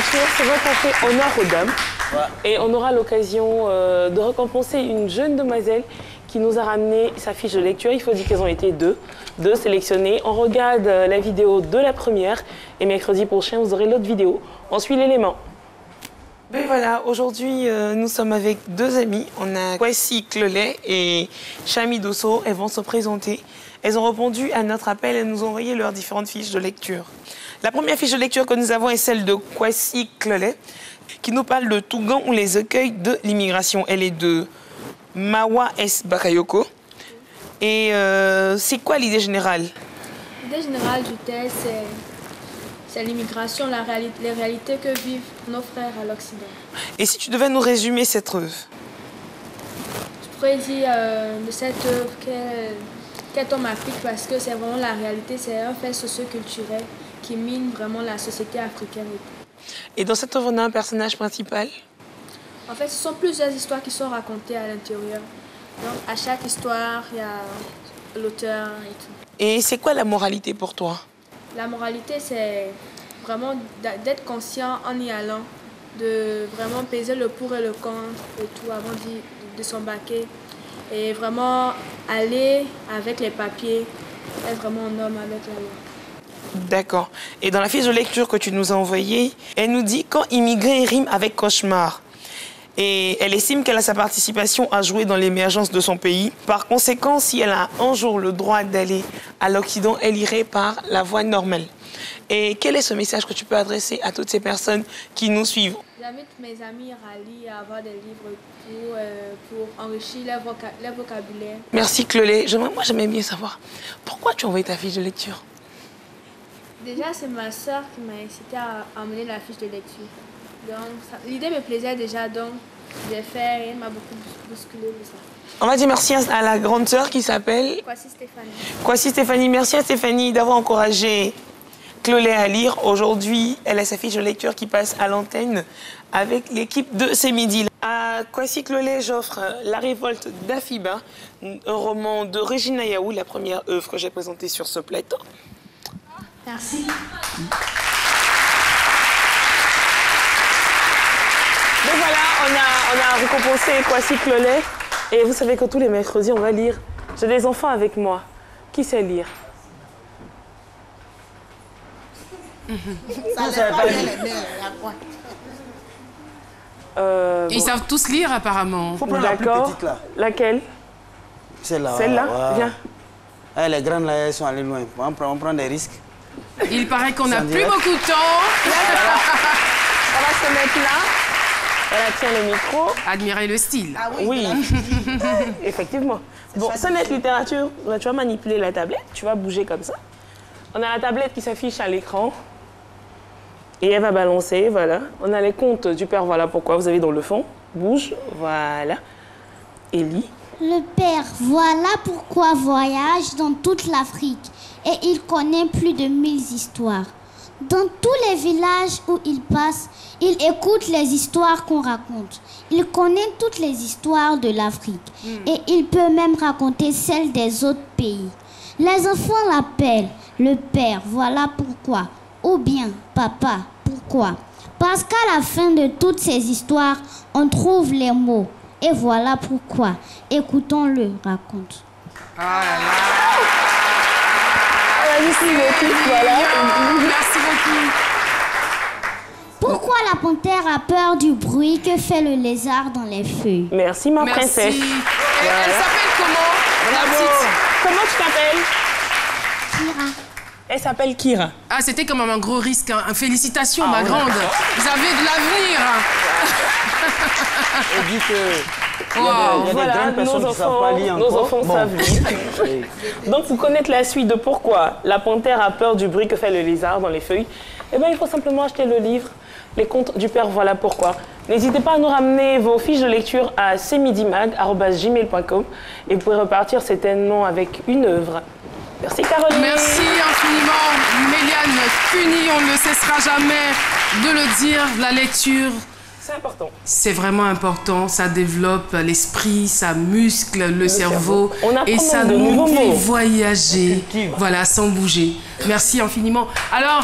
littérature, c'est vrai qu'on fait honneur aux dames. Ouais. Et on aura l'occasion de récompenser une jeune demoiselle qui nous a ramené sa fiche de lecture. Il faut dire qu'elles ont été deux sélectionnées. On regarde la vidéo de la première et mercredi prochain, vous aurez l'autre vidéo. On suit l'élément. Ben voilà, aujourd'hui, nous sommes avec deux amies. On a Kwasi Clolet et Chami Dosso. Elles vont se présenter. Elles ont répondu à notre appel et nous ont envoyé leurs différentes fiches de lecture. La première fiche de lecture que nous avons est celle de Kwasi Clolet, qui nous parle de Tougan ou les écueils de l'immigration. Elle est de Mawa S. Bakayoko. Et c'est quoi l'idée générale? L'idée générale du texte, c'est l'immigration, les réalités que vivent nos frères à l'Occident. Et si tu devais nous résumer cette œuvre? Je pourrais dire de cette œuvre qu'elle tombe à pic parce que c'est vraiment la réalité, c'est un fait socio-culturel qui mine vraiment la société africaine. Et dans cette œuvre, on a un personnage principal? En fait, ce sont plusieurs histoires qui sont racontées à l'intérieur. Donc, à chaque histoire, il y a l'auteur et tout. Et c'est quoi la moralité pour toi? La moralité, c'est vraiment d'être conscient en y allant, de vraiment peser le pour et le contre et tout avant de s'embarquer. Et vraiment aller avec les papiers, être vraiment un homme avec la loi. D'accord. Et dans la fiche de lecture que tu nous as envoyée, elle nous dit « Quand immigrer rime avec cauchemar ». Et elle estime qu'elle a sa participation à jouer dans l'émergence de son pays. Par conséquent, si elle a un jour le droit d'aller à l'Occident, elle irait par la voie normale. Et quel est ce message que tu peux adresser à toutes ces personnes qui nous suivent? J'invite mes amis à lire, à avoir des livres pour enrichir leur vocabulaire. Merci Clolet. Moi, j'aimerais bien savoir, pourquoi tu as envoyé ta fiche de lecture? Déjà, c'est ma soeur qui m'a incité à emmener la fiche de lecture. Donc, l'idée me plaisait déjà, donc j'ai fait et elle m'a beaucoup bousculé de ça. On va dire merci à la grande sœur qui s'appelle Kwasi Stéphanie. Kwasi Stéphanie. Merci à Stéphanie d'avoir encouragé Clolet à lire. Aujourd'hui, elle a sa fiche de lecture qui passe à l'antenne avec l'équipe de C'est Midi. À Kwasi Clolet, j'offre La Révolte d'Afiba, un roman de Regina Yaou, la première œuvre que j'ai présentée sur ce plateau. Merci. Donc voilà, on a récompensé Kwasi Clolet. Et vous savez que tous les mercredis, on va lire. J'ai des enfants avec moi. Qui sait lire? Ça ne pas bien les mains, Ils savent tous lire apparemment. Faut prendre la plus petite là. Laquelle? Celle-là. Celle-là, voilà. viens. Ah, les grandes là, elles sont allées loin. On prend des risques. Il paraît qu'on n'a plus direct. beaucoup de temps. On va se mettre là. Voilà, tiens le micro. Admirer le style. Ah Oui, effectivement. Bon, Sonnette Littérature, tu vas manipuler la tablette, tu vas bouger comme ça. On a la tablette qui s'affiche à l'écran. Et elle va balancer, voilà. On a les contes du père, voilà pourquoi, vous avez dans le fond. Bouge, voilà. Et lit. Le père, voilà pourquoi voyage dans toute l'Afrique et il connaît plus de 1000 histoires. Dans tous les villages où il passe, il écoute les histoires qu'on raconte. Il connaît toutes les histoires de l'Afrique et il peut même raconter celles des autres pays. Les enfants l'appellent le père, voilà pourquoi. Ou bien, papa, pourquoi? Parce qu'à la fin de toutes ces histoires, on trouve les mots. Et voilà pourquoi. Écoutons-le, raconte. Ah là là. Voilà. Merci beaucoup. Pourquoi la panthère a peur du bruit que fait le lézard dans les feuilles? Merci ma Merci. princesse. Et elle s'appelle comment? La petite. Comment tu t'appelles? Kira. Elle s'appelle Kira. Ah, c'était quand même un gros risque. Hein. Félicitations, ma oui. grande. Vous avez de l'avenir. Elle dit que... Wow. Il y a des Voilà, grandes personnes qui ne savent pas lire nos encore. enfants savent lire. Donc, pour connaître la suite de pourquoi la panthère a peur du bruit que fait le lézard dans les feuilles, eh bien, il faut simplement acheter le livre Les contes du père, voilà pourquoi. N'hésitez pas à nous ramener vos fiches de lecture à cmidimag@gmail.com et vous pourrez repartir certainement avec une œuvre. Merci Caroline. Merci infiniment, Méliane Cuny. On ne cessera jamais de le dire. La lecture, C'est important. c'est vraiment important. Ça développe l'esprit, ça muscle le cerveau. On apprend Et ça de nouveaux nous fait mots. voyager. Voilà, sans bouger. Merci infiniment. Alors,